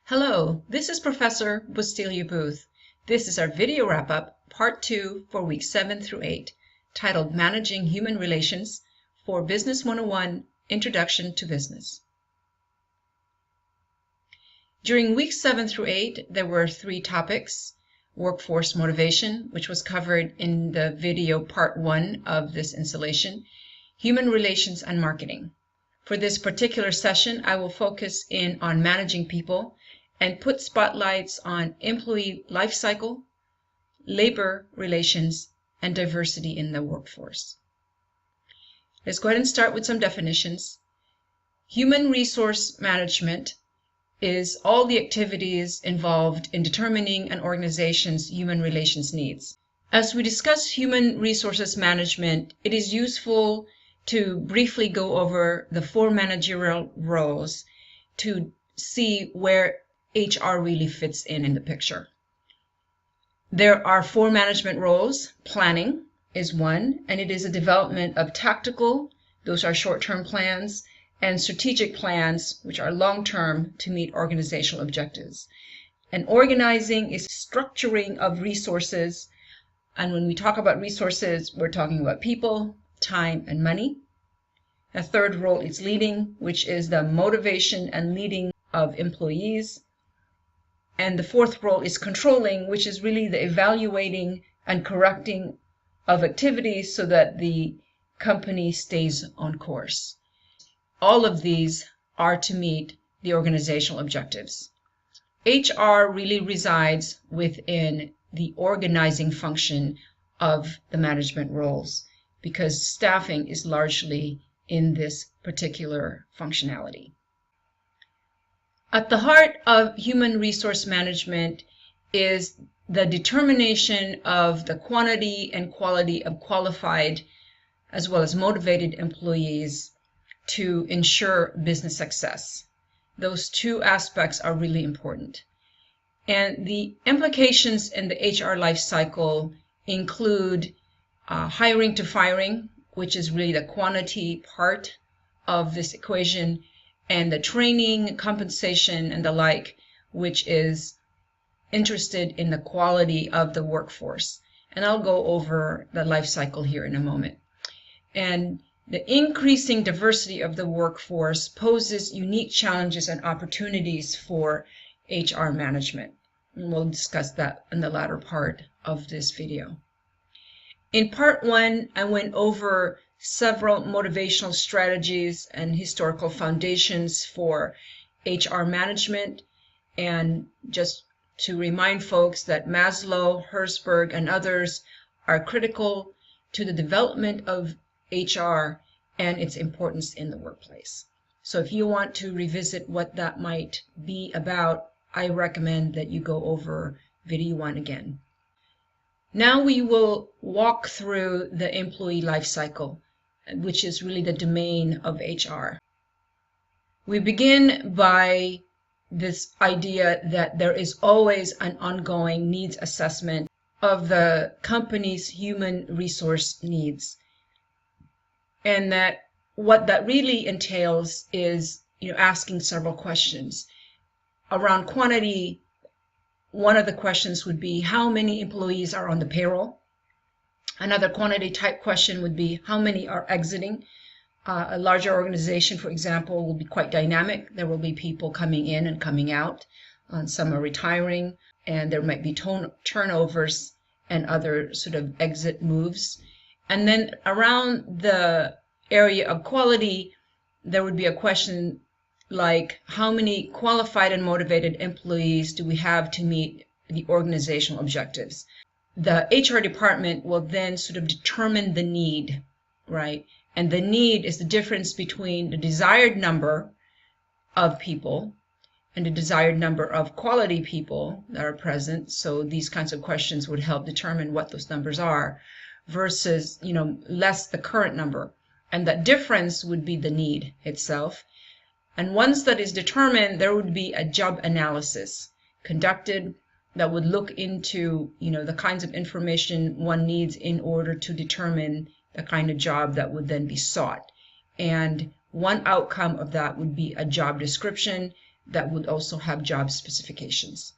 Hello, this is Professor Bustillo-Booth. This is our video wrap-up, part 2 for weeks 7 through 8, titled Managing Human Relations for Business 101, Introduction to Business. During weeks 7 through 8, there were 3 topics: workforce motivation, which was covered in the video part 1 of this installation, human relations, and marketing. For this particular session, I will focus in on managing people and put spotlights on employee life cycle, labor relations, and diversity in the workforce. Let's go ahead and start with some definitions. Human resource management is all the activities involved in determining an organization's human relations needs. As we discuss human resources management, it is useful to briefly go over the 4 managerial roles to see where HR really fits in the picture. There are 4 management roles. Planning is one, and it is a development of tactical, those are short-term plans, and strategic plans, which are long-term to meet organizational objectives. And organizing is structuring of resources, and when we talk about resources, we're talking about people, time, and money. The 3rd role is leading, which is the motivation and leading of employees. And the 4th role is controlling, which is really the evaluating and correcting of activities so that the company stays on course. All of these are to meet the organizational objectives. HR really resides within the organizing function of the management roles because staffing is largely in this particular functionality. At the heart of human resource management is the determination of the quantity and quality of qualified as well as motivated employees to ensure business success. Those 2 aspects are really important. And the implications in the HR life cycle include hiring to firing, which is really the quantity part of this equation, and the training, compensation, and the like, which is interested in the quality of the workforce. And I'll go over the life cycle here in a moment. And the increasing diversity of the workforce poses unique challenges and opportunities for HR management. And we'll discuss that in the latter part of this video. In part 1, I went over several motivational strategies and historical foundations for HR management, and just to remind folks that Maslow, Herzberg, and others are critical to the development of HR and its importance in the workplace. So if you want to revisit what that might be about, I recommend that you go over video 1 again. Now we will walk through the employee life cycle, which is really the domain of HR. We begin by this idea that there is always an ongoing needs assessment of the company's human resource needs. And that what that really entails is asking several questions. Around quantity, one of the questions would be how many employees are on the payroll. Another quantity type question would be how many are exiting. A larger organization, for example, will be quite dynamic. There will be people coming in and coming out. Some are retiring, and there might be turnovers and other sort of exit moves. And then around the area of quality, there would be a question like how many qualified and motivated employees do we have to meet the organizational objectives? The HR department will then sort of determine the need, right? And the need is the difference between the desired number of people and the desired number of quality people that are present. So these kinds of questions would help determine what those numbers are versus, less the current number. And that difference would be the need itself. And once that is determined, there would be a job analysis conducted that would look into, the kinds of information one needs in order to determine the kind of job that would then be sought. And one outcome of that would be a job description that would also have job specifications.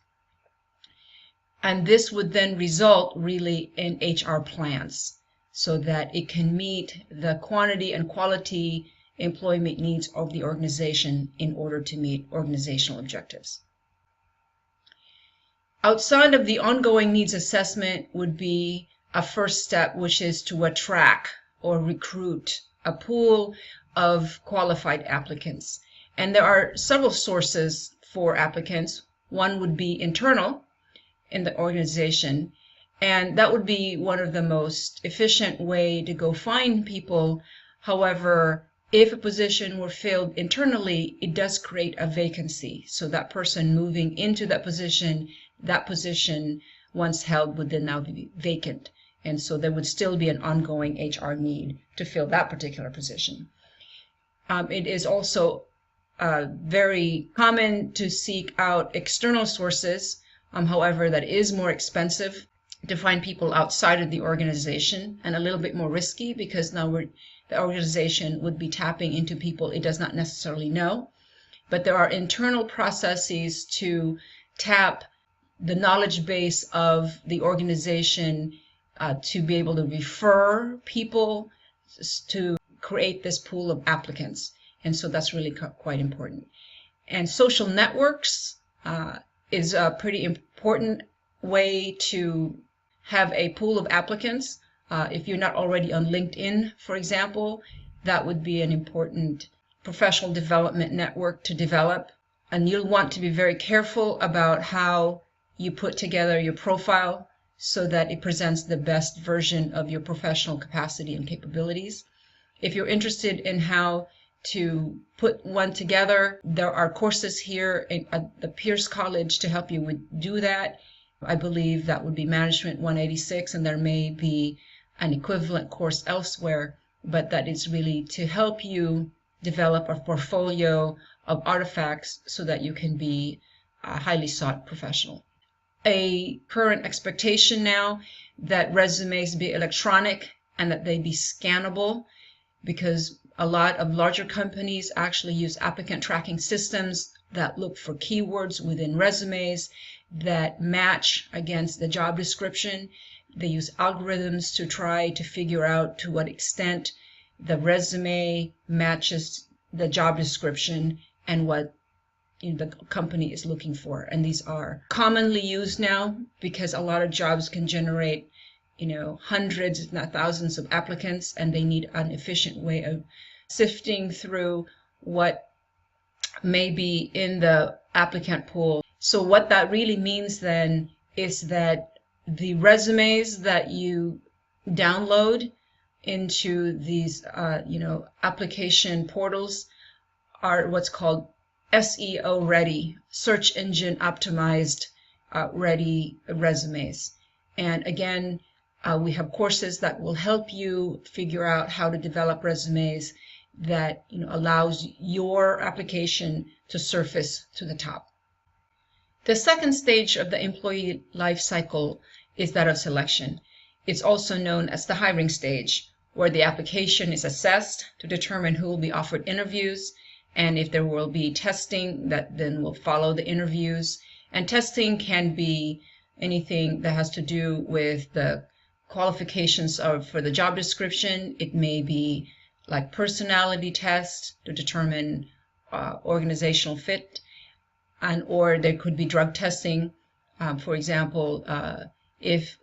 And this would then result really in HR plans so that it can meet the quantity and quality employment needs of the organization in order to meet organizational objectives. Outside of the ongoing needs assessment would be a first step, which is to attract or recruit a pool of qualified applicants. And there are several sources for applicants. One would be internal in the organization, and that would be one of the most efficient way to go find people. However, if a position were filled internally, it does create a vacancy. So that person moving into that position once held would then now be vacant. And so there would still be an ongoing HR need to fill that particular position. It is also very common to seek out external sources. However, that is more expensive to find people outside of the organization and a little bit more risky, because now the organization would be tapping into people it does not necessarily know. But there are internal processes to tap the knowledge base of the organization to be able to refer people to create this pool of applicants. And so that's really quite important. And social networks is a pretty important way to have a pool of applicants. If you're not already on LinkedIn, for example, that would be an important professional development network to develop. And you'll want to be very careful about how you put together your profile so that it presents the best version of your professional capacity and capabilities. If you're interested in how to put one together, there are courses here at the Pierce College to help you do that. I believe that would be Management 186, and there may be an equivalent course elsewhere, but that is really to help you develop a portfolio of artifacts so that you can be a highly sought professional. A current expectation now that resumes be electronic and that they be scannable, because a lot of larger companies actually use applicant tracking systems that look for keywords within resumes that match against the job description. They use algorithms to try to figure out to what extent the resume matches the job description and what the company is looking for. And these are commonly used now because a lot of jobs can generate hundreds, if not thousands of applicants, and they need an efficient way of sifting through what may be in the applicant pool. So what that really means then is that the resumes that you download into these application portals are what's called SEO ready, search engine optimized ready resumes. And again, we have courses that will help you figure out how to develop resumes that allows your application to surface to the top. The second stage of the employee life cycle is that of selection. It's also known as the hiring stage, where the application is assessed to determine who will be offered interviews, and if there will be testing that then will follow the interviews. And testing can be anything that has to do with the qualifications for the job description. It may be like personality tests to determine organizational fit, or there could be drug testing. For example, if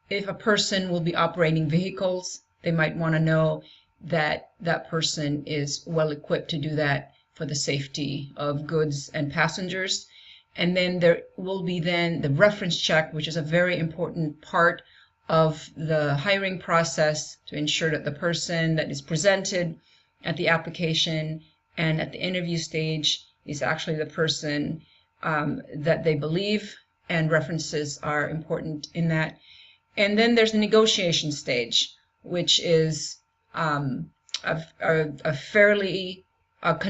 a person will be operating vehicles, they might want to know that that person is well equipped to do that for the safety of goods and passengers. And then there will be then the reference check, which is a very important part of the hiring process to ensure that the person that is presented at the application and at the interview stage is actually the person that they believe, and references are important in that. And then there's the negotiation stage, which is can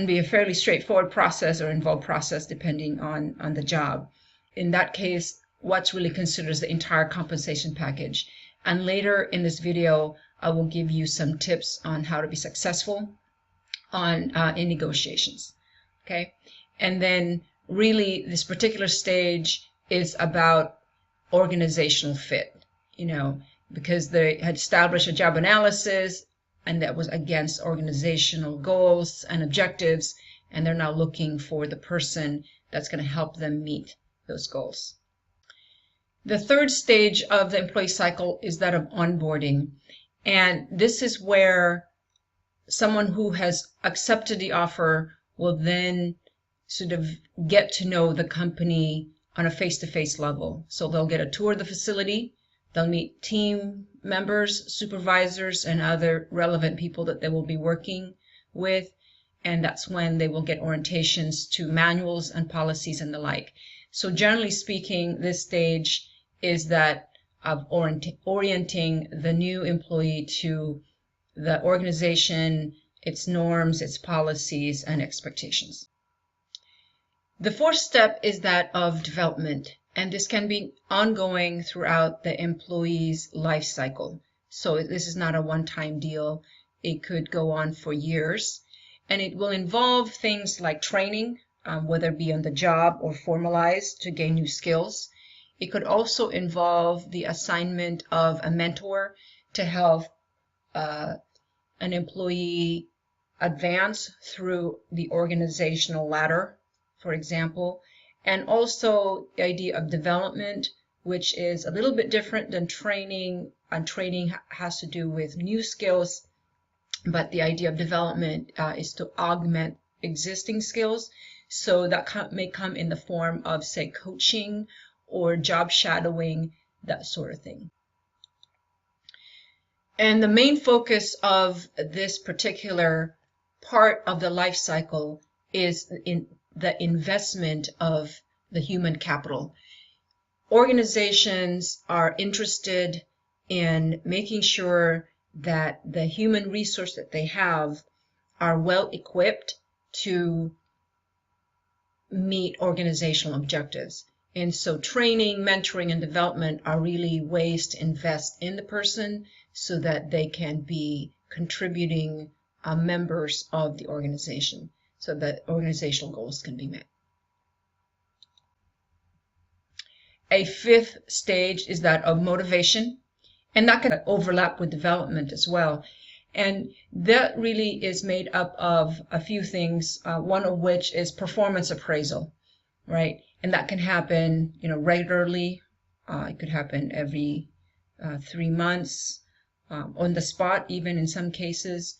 be a fairly straightforward process or involved process depending on the job. In that case, what's really considered as the entire compensation package. And later in this video, I will give you some tips on how to be successful in negotiations. Okay, And then really this particular stage is about organizational fit, because they had established a job analysis and that was against organizational goals and objectives, and they're now looking for the person that's going to help them meet those goals. The third stage of the employee cycle is that of onboarding, and this is where someone who has accepted the offer will then sort of get to know the company on a face-to-face level. So they'll get a tour of the facility, they'll meet team members, supervisors, and other relevant people that they will be working with, and that's when they will get orientations to manuals and policies and the like. So generally speaking, this stage is that of orienting the new employee to the organization, its norms, its policies, and expectations. The fourth step is that of development, and this can be ongoing throughout the employee's life cycle. So this is not a one-time deal. It could go on for years, and it will involve things like training, whether it be on the job or formalized to gain new skills. It could also involve the assignment of a mentor to help an employee advance through the organizational ladder, for example, and also the idea of development, which is a little bit different than training, and training has to do with new skills, but the idea of development is to augment existing skills. So that may come in the form of, say, coaching or job shadowing, that sort of thing. And the main focus of this particular part of the life cycle is in the investment of the human capital. Organizations are interested in making sure that the human resource that they have are well equipped to meet organizational objectives. And so training, mentoring, and development are really ways to invest in the person so that they can be contributing members of the organization, so that organizational goals can be met. A fifth stage is that of motivation, and that can overlap with development as well. And that really is made up of a few things, one of which is performance appraisal, right? And that can happen, regularly. It could happen every 3 months, on the spot, even in some cases,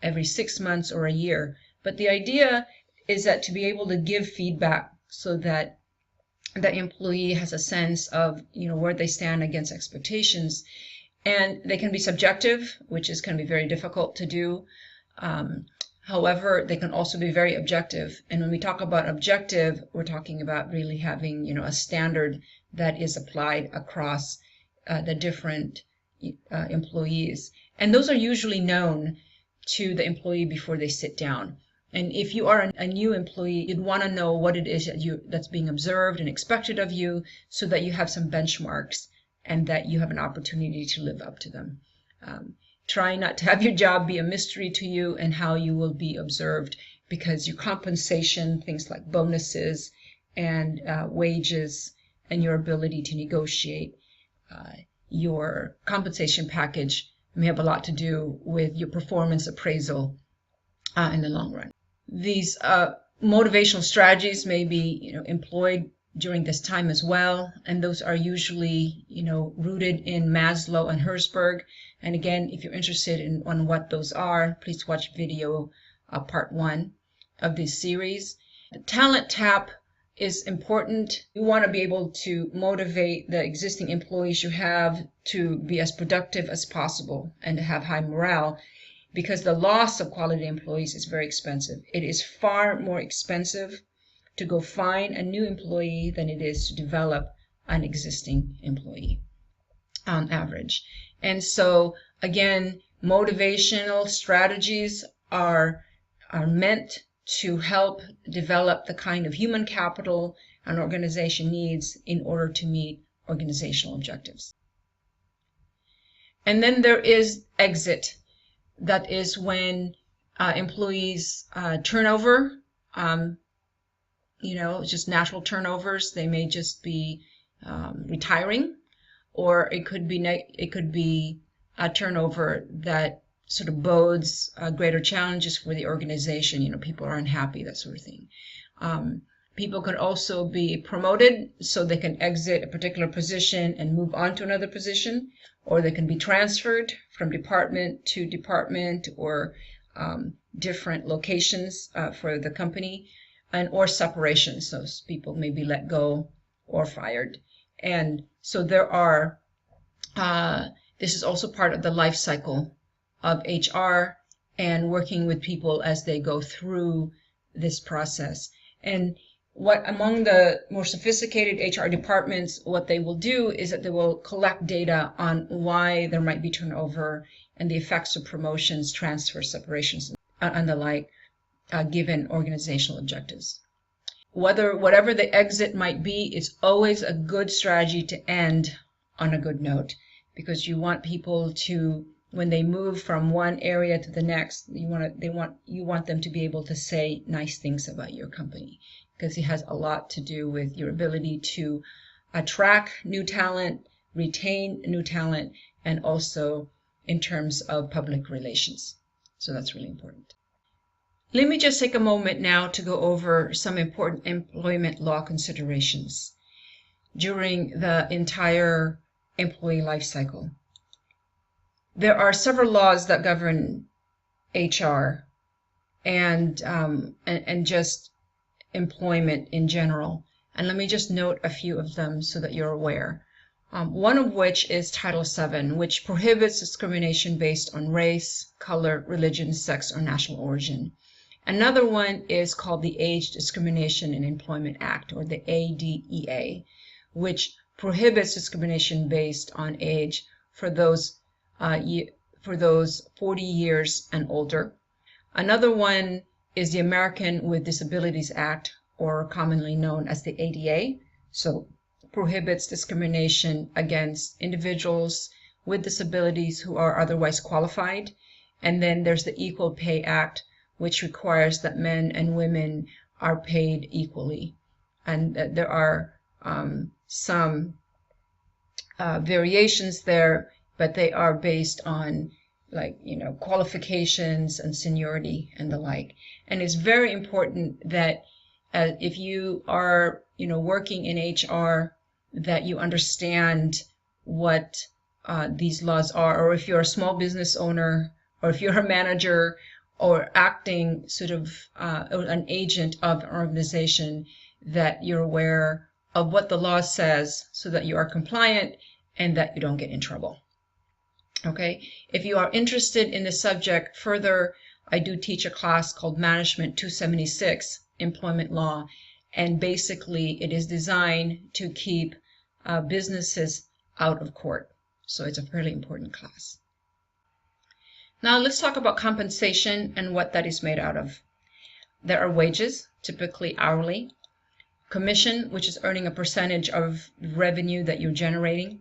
every 6 months or a year. But the idea is that to be able to give feedback so that the employee has a sense of, where they stand against expectations. And they can be subjective, which is going to be very difficult to do. However, they can also be very objective. And when we talk about objective, we're talking about really having, a standard that is applied across the different employees. And those are usually known to the employee before they sit down. And if you are a new employee, you'd want to know what it is that's being observed and expected of you so that you have some benchmarks and that you have an opportunity to live up to them. Try not to have your job be a mystery to you and how you will be observed, because your compensation, things like bonuses and wages, and your ability to negotiate your compensation package may have a lot to do with your performance appraisal in the long run. These motivational strategies may be employed during this time as well, and those are usually rooted in Maslow and Herzberg. And again, if you're interested on what those are, please watch video part 1 of this series. The talent tap is important. You want to be able to motivate the existing employees you have to be as productive as possible and to have high morale, because the loss of quality employees is very expensive. It is far more expensive to go find a new employee than it is to develop an existing employee on average. And so again, motivational strategies are meant to help develop the kind of human capital an organization needs in order to meet organizational objectives. And then there is exit. That is when employees turnover, just natural turnovers. They may just be retiring, or it could be a turnover that sort of bodes greater challenges for the organization. People are unhappy, that sort of thing. People could also be promoted so they can exit a particular position and move on to another position, or they can be transferred from department to department or different locations for the company, or separation, so people may be let go or fired. And so this is also part of the life cycle of HR and working with people as they go through this process. And what among the more sophisticated HR departments, what they will do is that they will collect data on why there might be turnover and the effects of promotions, transfers, separations, and the like, given organizational objectives. Whatever the exit might be, it's always a good strategy to end on a good note, because you want people to, when they move from one area to the next, you want them to be able to say nice things about your company, because it has a lot to do with your ability to attract new talent, retain new talent, and also in terms of public relations. So that's really important. Let me just take a moment now to go over some important employment law considerations during the entire employee life cycle. There are several laws that govern HR and just employment in general. And let me just note a few of them so that you're aware. One of which is Title VII, which prohibits discrimination based on race, color, religion, sex, or national origin. Another one is called the Age Discrimination in Employment Act, or the ADEA, which prohibits discrimination based on age for those 40 years and older. Another one is the American with Disabilities Act, or commonly known as the ADA, so prohibits discrimination against individuals with disabilities who are otherwise qualified. And then there's the Equal Pay Act, which requires that men and women are paid equally. And there are some variations there, but they are based on qualifications and seniority and the like. And it's very important that if you are working in HR, that you understand what these laws are, or if you're a small business owner, or if you're a manager, or acting sort of an agent of an organization, that you're aware of what the law says so that you are compliant and that you don't get in trouble. Okay, if you are interested in the subject further, I do teach a class called Management 276, Employment Law, and basically it is designed to keep businesses out of court. So it's a fairly important class. Now let's talk about compensation and what that is made out of. There are wages, typically hourly, commission, which is earning a percentage of revenue that you're generating,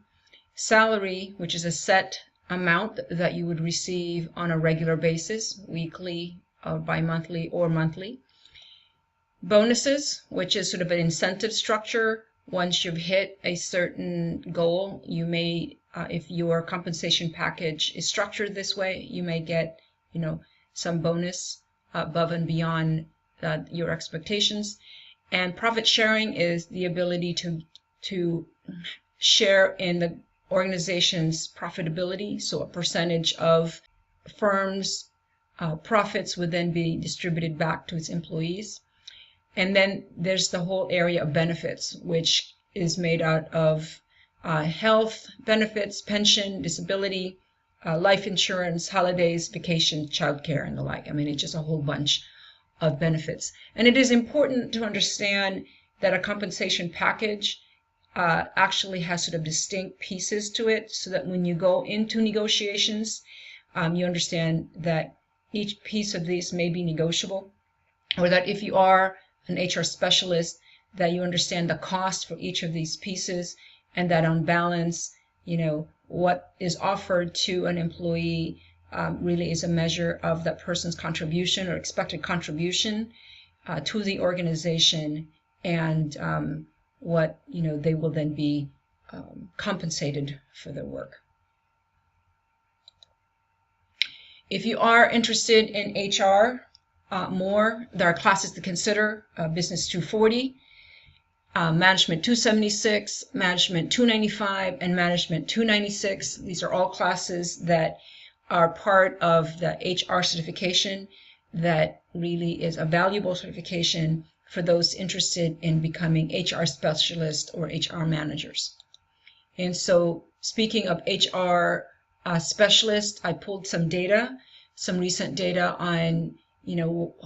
salary, which is a set amount that you would receive on a regular basis, weekly, bi-monthly, or monthly, bonuses, which is sort of an incentive structure. Once you've hit a certain goal, you may, if your compensation package is structured this way, you may get, some bonus above and beyond your expectations. And profit sharing is the ability to share in the organization's profitability. So a percentage of firms' profits would then be distributed back to its employees. And then there's the whole area of benefits, which is made out of health benefits, pension, disability, life insurance, holidays, vacation, childcare, and the like. I mean, it's just a whole bunch of benefits. And it is important to understand that a compensation package actually has sort of distinct pieces to it, so that when you go into negotiations, you understand that each piece of these may be negotiable, or that if you are an HR specialist, that you understand the cost for each of these pieces, and that on balance, what is offered to an employee really is a measure of that person's contribution or expected contribution to the organization, and what they will then be compensated for their work. If you are interested in HR more, there are classes to consider: Business 240, Management 276, Management 295, and Management 296. These are all classes that are part of the HR certification that really is a valuable certification for those interested in becoming HR specialists or HR managers. And so, speaking of HR specialists, I pulled some data, some recent data on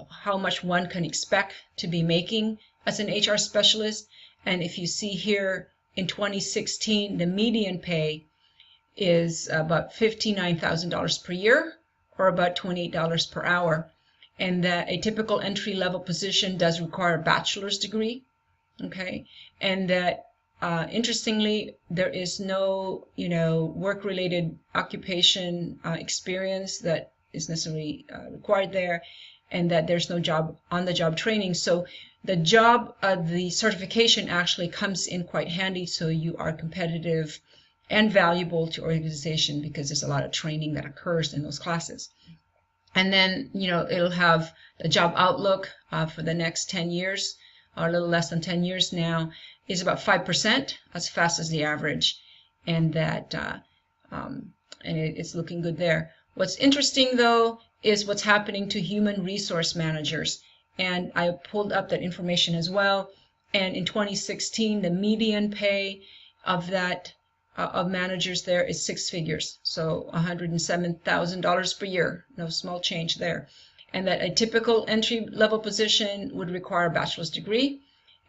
how much one can expect to be making as an HR specialist. And if you see here, in 2016, the median pay is about $59,000 per year, or about $28 per hour. And that a typical entry-level position does require a bachelor's degree, okay? And that, interestingly, there is no, work-related occupation experience that is necessarily required there, and that there's no on-the-job training. So the certification actually comes in quite handy, so you are competitive and valuable to organization, because there's a lot of training that occurs in those classes. And then, it'll have the job outlook for the next 10 years, or a little less than 10 years now, is about 5%, as fast as the average, and that it's looking good there. What's interesting, though, is what's happening to human resource managers. And I pulled up that information as well. And in 2016, the median pay of managers there is 6 figures, so $107,000 per year. No small change there. And that a typical entry-level position would require a bachelor's degree,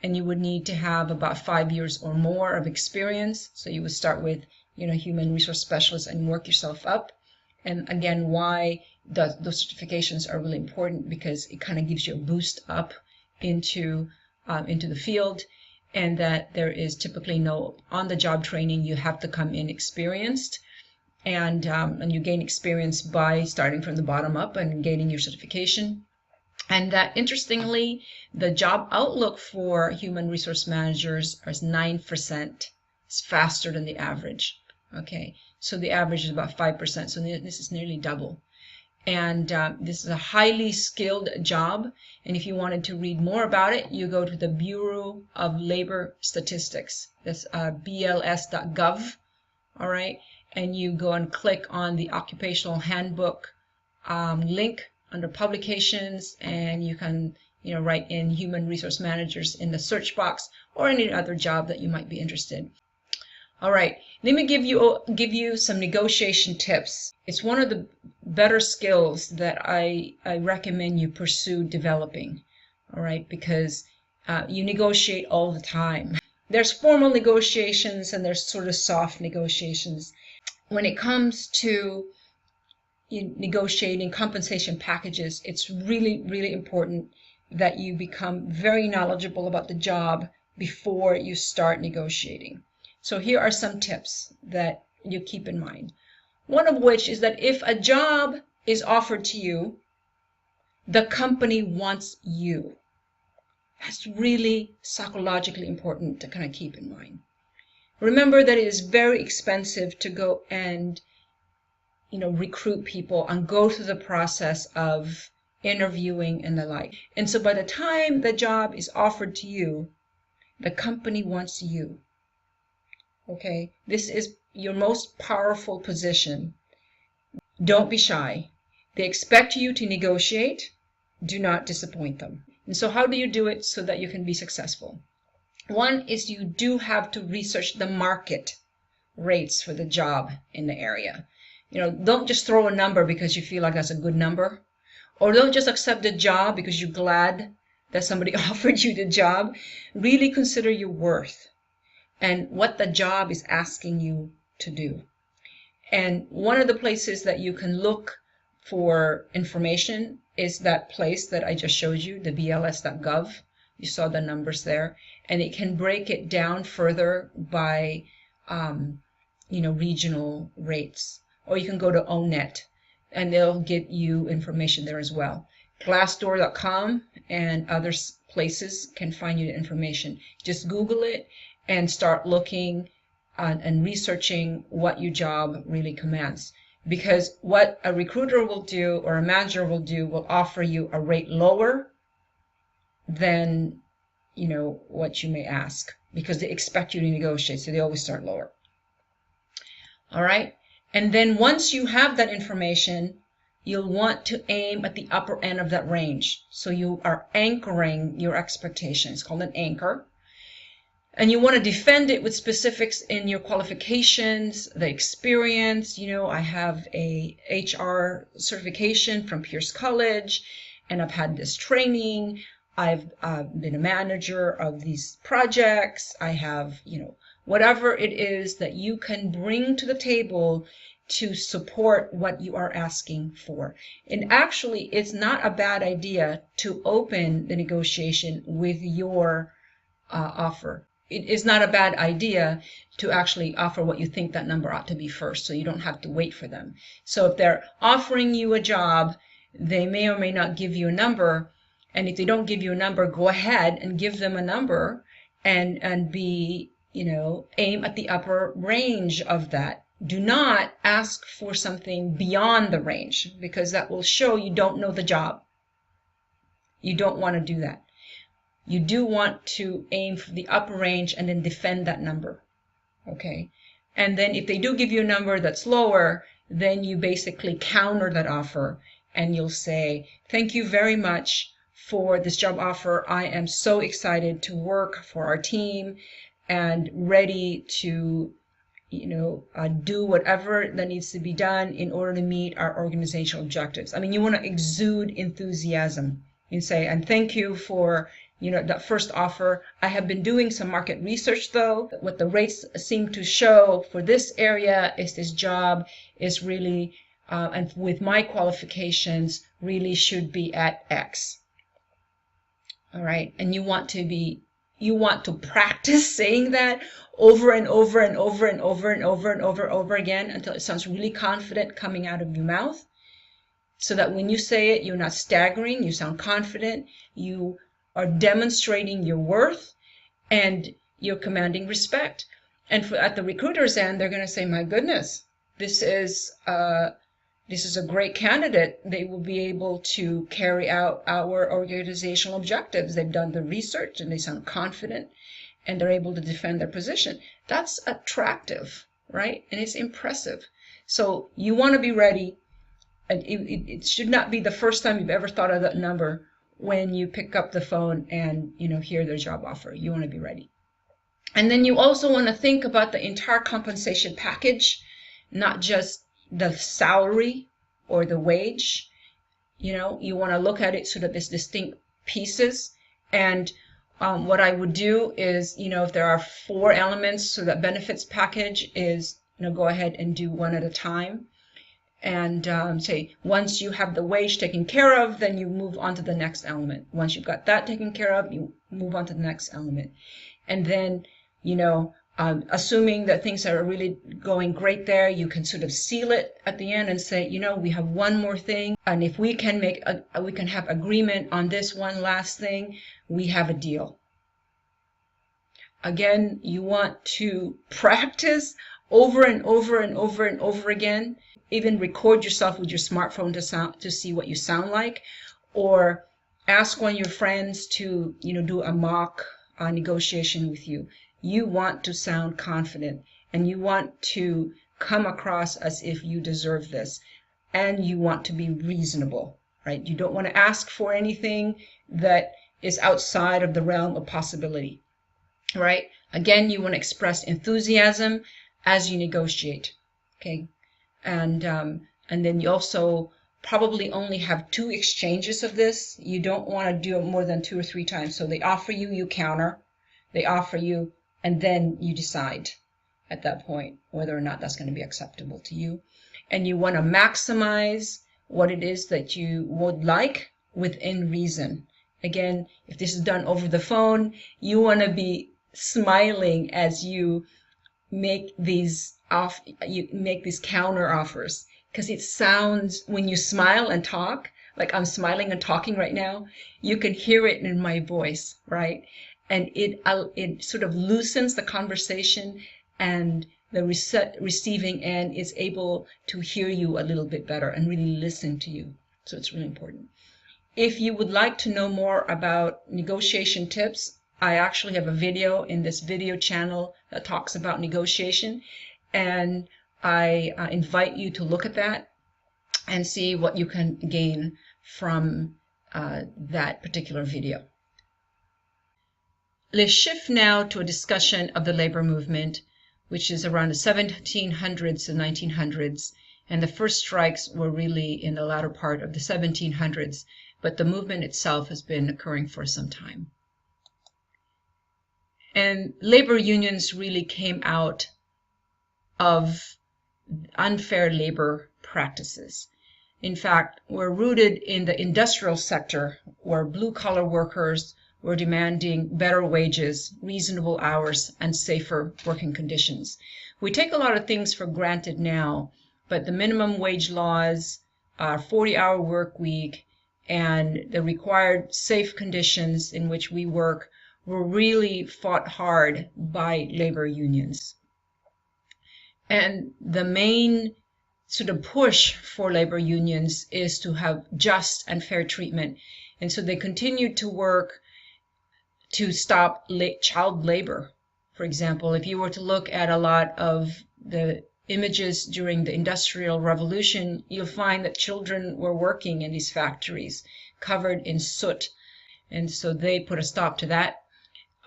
and you would need to have about 5 years or more of experience. So you would start with, human resource specialist and work yourself up. And again, why those certifications are really important, because it kind of gives you a boost up into the field, and that there is typically no on-the-job training. You have to come in experienced, and you gain experience by starting from the bottom up and gaining your certification. And that, interestingly, the job outlook for human resource managers is 9%. It's faster than the average. Okay, so the average is about 5%. So this is nearly double. And this is a highly skilled job. And if you wanted to read more about it, you go to the Bureau of Labor Statistics. That's bls.gov. All right, and you go and click on the occupational handbook link under publications, and you can write in human resource managers in the search box, or any other job that you might be interested. All right, let me give you some negotiation tips. It's one of the better skills that I recommend you pursue developing. All right, because you negotiate all the time. There's formal negotiations and there's sort of soft negotiations. When it comes to negotiating compensation packages, it's really, really important that you become very knowledgeable about the job before you start negotiating. So here are some tips that you keep in mind. One of which is that if a job is offered to you, the company wants you. That's really psychologically important to kind of keep in mind. Remember that it is very expensive to go and recruit people and go through the process of interviewing and the like. And so by the time the job is offered to you, the company wants you. Okay, this is your most powerful position. Don't be shy. They expect you to negotiate. Do not disappoint them. And so how do you do it so that you can be successful? One is you do have to research the market rates for the job in the area. Don't just throw a number because you feel like that's a good number. Or don't just accept the job because you're glad that somebody offered you the job. Really consider your worth and what the job is asking you to do. And one of the places that you can look for information is that place that I just showed you, the bls.gov. You saw the numbers there, and it can break it down further by regional rates. Or you can go to ONET, and they'll get you information there as well. Glassdoor.com and other places can find you the information. Just Google it and start looking and researching what your job really commands. Because what a recruiter will do or a manager will do will offer you a rate lower than what you may ask, because they expect you to negotiate, so they always start lower. All right, and then once you have that information, you'll want to aim at the upper end of that range. So you are anchoring your expectations. It's called an anchor. And you want to defend it with specifics in your qualifications, the experience. I have a HR certification from Pierce College, and I've had this training. I've been a manager of these projects. I have, whatever it is that you can bring to the table to support what you are asking for. And actually, it's not a bad idea to open the negotiation with your offer. It is not a bad idea to actually offer what you think that number ought to be first, so you don't have to wait for them. So if they're offering you a job, they may or may not give you a number, and if they don't give you a number, go ahead and give them a number and be, aim at the upper range of that. Do not ask for something beyond the range, because that will show you don't know the job. You don't want to do that. You do want to aim for the upper range and then defend that number. Okay? And then if they do give you a number that's lower, then you basically counter that offer and you'll say, thank you very much for this job offer. I am so excited to work for our team and ready to do whatever that needs to be done in order to meet our organizational objectives. I mean, you want to exude enthusiasm and say, and thank you for, that first offer. I have been doing some market research, though. What the rates seem to show for this area is this job is really, and with my qualifications, really should be at X. All right, and you want to practice saying that over and over and over and over and over and over again until it sounds really confident coming out of your mouth, so that when you say it, you're not staggering, you sound confident, you are demonstrating your worth, and you're commanding respect. And at the recruiter's end, they're going to say, my goodness, this is a great candidate. They will be able to carry out our organizational objectives. They've done the research and they sound confident and they're able to defend their position. That's attractive, right? And it's impressive. So you want to be ready. And it should not be the first time you've ever thought of that number when you pick up the phone and hear their job offer. You want to be ready. And then you also want to think about the entire compensation package, not just the salary or the wage. You want to look at it sort of as distinct pieces. And what I would do is, if there are 4 elements, so that benefits package is, go ahead and do one at a time. And say, once you have the wage taken care of, then you move on to the next element. Once you've got that taken care of, you move on to the next element. And then, assuming that things are really going great there, you can sort of seal it at the end and say, we have one more thing, and if we can we can have agreement on this one last thing, we have a deal. Again, you want to practice over and over and over and over again. Even record yourself with your smartphone to see what you sound like, or ask one of your friends to do a mock negotiation with you. You want to sound confident, and you want to come across as if you deserve this, and you want to be reasonable, right? You don't want to ask for anything that is outside of the realm of possibility, right? Again, you want to express enthusiasm as you negotiate, okay? And then you also probably only have 2 exchanges of this. You don't want to do it more than 2 or 3 times. So they offer you, you counter. They offer you, and then you decide at that point whether or not that's going to be acceptable to you. And you want to maximize what it is that you would like within reason. Again, if this is done over the phone, you want to be smiling as you make these counter offers, because it sounds, when you smile and talk, like I'm smiling and talking right now, you can hear it in my voice, right? And it sort of loosens the conversation, and the receiving end is able to hear you a little bit better and really listen to you. So it's really important. If you would like to know more about negotiation tips, I actually have a video in this video channel that talks about negotiation, and I invite you to look at that and see what you can gain from that particular video. Let's shift now to a discussion of the labor movement, which is around the 1700s and 1900s, and the first strikes were really in the latter part of the 1700s, but the movement itself has been occurring for some time. And labor unions really came out of unfair labor practices. In fact, were rooted in the industrial sector, where blue-collar workers were demanding better wages, reasonable hours, and safer working conditions. We take a lot of things for granted now, but the minimum wage laws, our 40-hour work week, and the required safe conditions in which we work were really fought hard by labor unions. And the main sort of push for labor unions is to have just and fair treatment. And so they continued to work to stop child labor. For example, if you were to look at a lot of the images during the Industrial Revolution, you'll find that children were working in these factories covered in soot. And so they put a stop to that.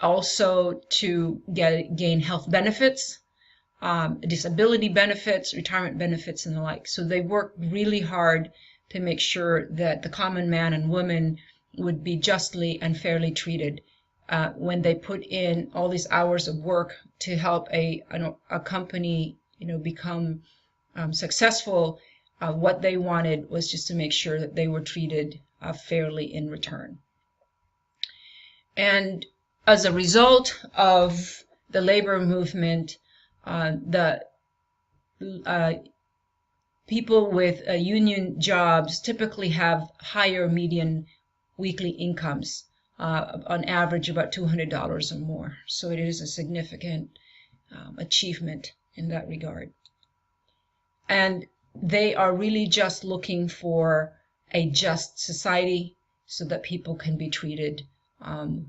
Also to gain health benefits, disability benefits, retirement benefits, and the like. So they worked really hard to make sure that the common man and woman would be justly and fairly treated when they put in all these hours of work to help a company, become successful. What they wanted was just to make sure that they were treated fairly in return. And as a result of the labor movement, the people with union jobs typically have higher median weekly incomes, on average about $200 or more. So it is a significant achievement in that regard. And they are really just looking for a just society so that people can be treated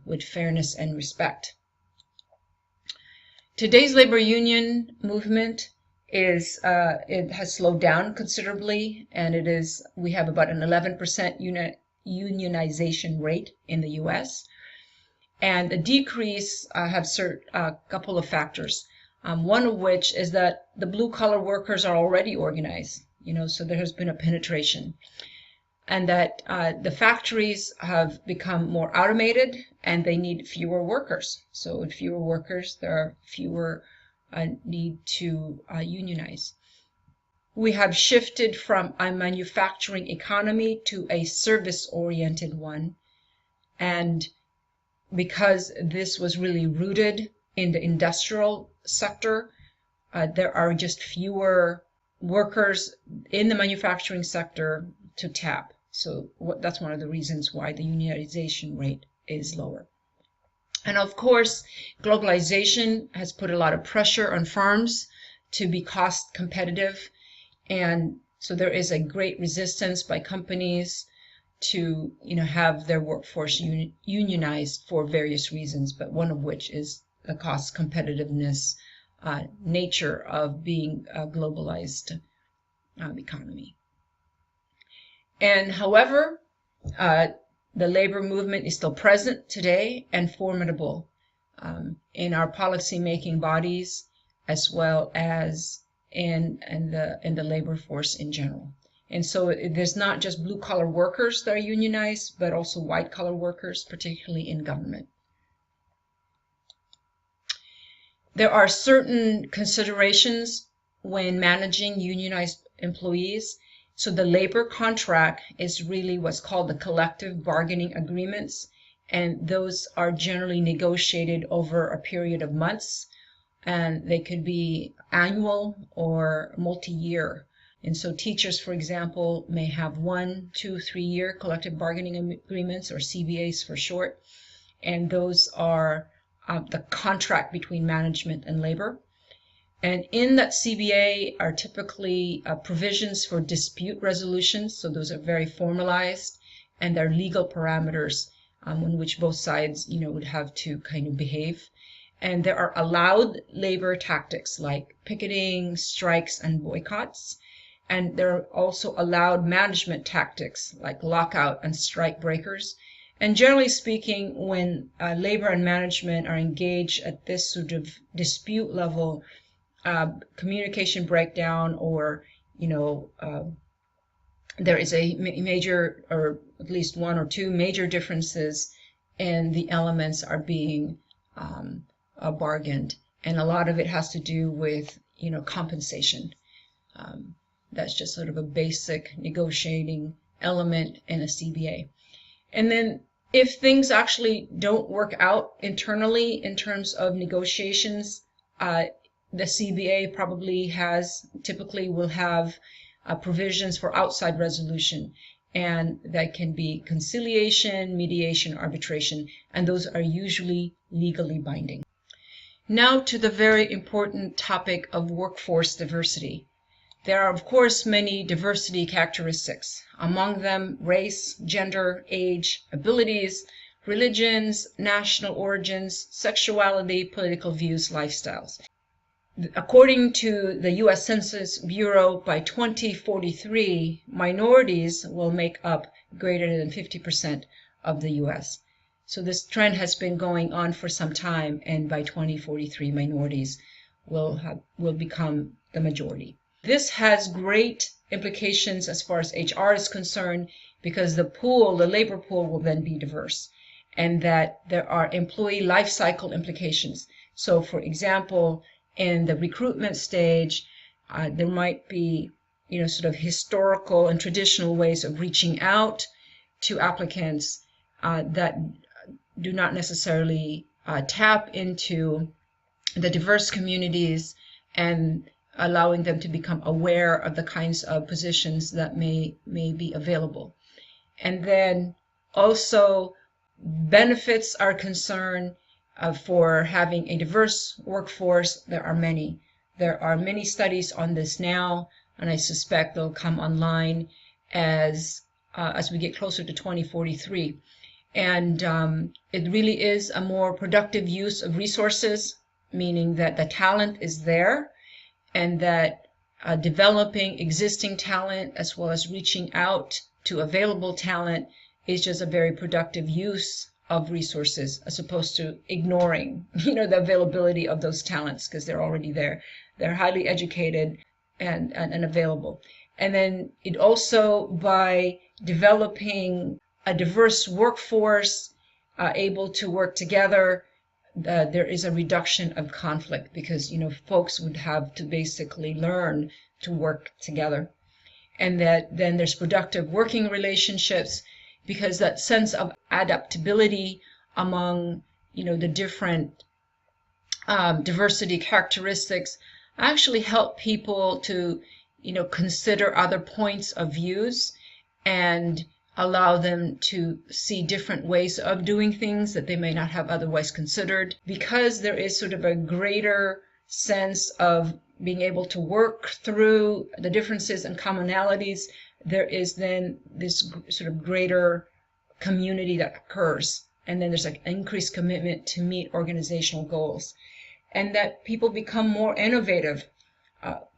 with fairness and respect. Today's labor union movement is it has slowed down considerably, and we have about an 11% unionization rate in the U.S. And the decrease have a couple of factors. One of which is that the blue-collar workers are already organized, so there has been a penetration. And that the factories have become more automated and they need fewer workers. So with fewer workers, there are fewer need to unionize. We have shifted from a manufacturing economy to a service-oriented one. And because this was really rooted in the industrial sector, there are just fewer workers in the manufacturing sector to tap. So that's one of the reasons why the unionization rate is lower. And of course, globalization has put a lot of pressure on firms to be cost competitive. And so there is a great resistance by companies to have their workforce unionized for various reasons, but one of which is the cost competitiveness nature of being a globalized economy. And however, the labor movement is still present today and formidable in our policy-making bodies, as well as in the labor force in general. And so there's not just blue-collar workers that are unionized, but also white-collar workers, particularly in government. There are certain considerations when managing unionized employees. So the labor contract is really what's called the collective bargaining agreements, and those are generally negotiated over a period of months, and they could be annual or multi-year. And so teachers, for example, may have 1, 2, 3-year collective bargaining agreements, or CBAs for short, and those are the contract between management and labor. And in that CBA are typically provisions for dispute resolution, so those are very formalized, and they're legal parameters in which both sides, would have to kind of behave. And there are allowed labor tactics like picketing, strikes, and boycotts. And there are also allowed management tactics like lockout and strike breakers. And generally speaking, when labor and management are engaged at this sort of dispute level, communication breakdown, or there is a major, or at least 1 or 2 major differences in the elements are being bargained, and a lot of it has to do with compensation. That's just sort of a basic negotiating element in a CBA. And then if things actually don't work out internally in terms of negotiations, the CBA typically will have provisions for outside resolution, and that can be conciliation, mediation, arbitration, and those are usually legally binding. Now to the very important topic of workforce diversity. There are, of course, many diversity characteristics, among them race, gender, age, abilities, religions, national origins, sexuality, political views, lifestyles. According to the U.S. Census Bureau, by 2043, minorities will make up greater than 50% of the U.S. So this trend has been going on for some time, and by 2043, minorities will become the majority. This has great implications as far as HR is concerned, because the labor pool will then be diverse, and that there are employee life cycle implications. So, for example, in the recruitment stage, there might be, sort of historical and traditional ways of reaching out to applicants that do not necessarily tap into the diverse communities and allowing them to become aware of the kinds of positions that may be available. And then also benefits are concerned for having a diverse workforce. There are many studies on this now, and I suspect they'll come online as we get closer to 2043. And it really is a more productive use of resources, meaning that the talent is there, and that developing existing talent as well as reaching out to available talent is just a very productive use of resources, as opposed to ignoring, the availability of those talents, because they're already there. They're highly educated and available. And then it also, by developing a diverse workforce able to work together, there is a reduction of conflict, because folks would have to basically learn to work together. And that then there's productive working relationships, because that sense of adaptability among the different diversity characteristics actually help people to consider other points of views and allow them to see different ways of doing things that they may not have otherwise considered. Because there is sort of a greater sense of being able to work through the differences and commonalities, there is then this sort of greater community that occurs. And then there's an increased commitment to meet organizational goals. And that people become more innovative.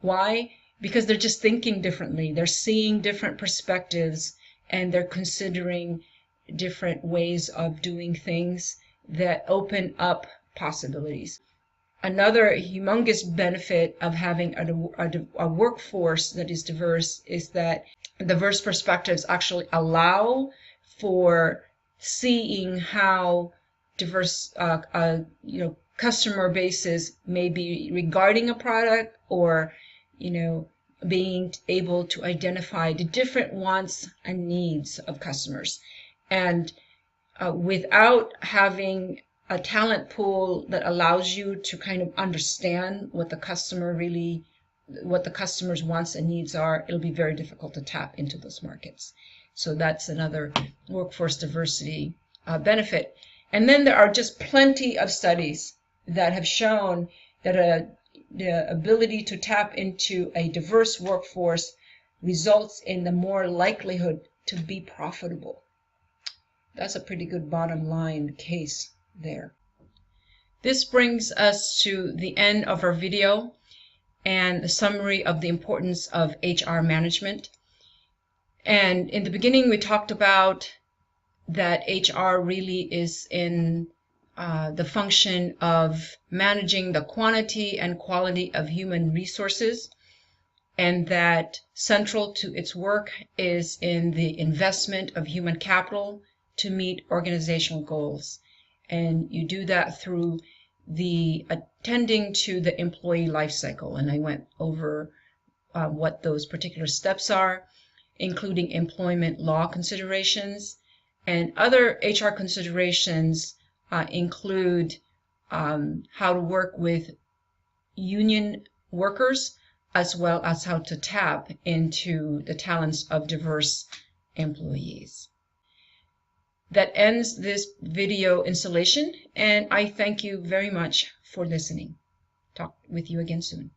Why? Because they're just thinking differently. They're seeing different perspectives, and they're considering different ways of doing things that open up possibilities. Another humongous benefit of having a workforce that is diverse is that diverse perspectives actually allow for seeing how diverse customer bases may be regarding a product, or being able to identify the different wants and needs of customers. And without having a talent pool that allows you to kind of understand what the customer really what the customer's wants and needs are, it'll be very difficult to tap into those markets. So that's another workforce diversity benefit. And then there are just plenty of studies that have shown that the ability to tap into a diverse workforce results in the more likelihood to be profitable. That's a pretty good bottom line case there. This brings us to the end of our video and a summary of the importance of HR management. And in the beginning, we talked about that HR really is in the function of managing the quantity and quality of human resources, and that central to its work is in the investment of human capital to meet organizational goals. And you do that through the attending to the employee life cycle. And I went over what those particular steps are, including employment law considerations. And other HR considerations include how to work with union workers, as well as how to tap into the talents of diverse employees. That ends this video installation, and I thank you very much for listening. Talk with you again soon.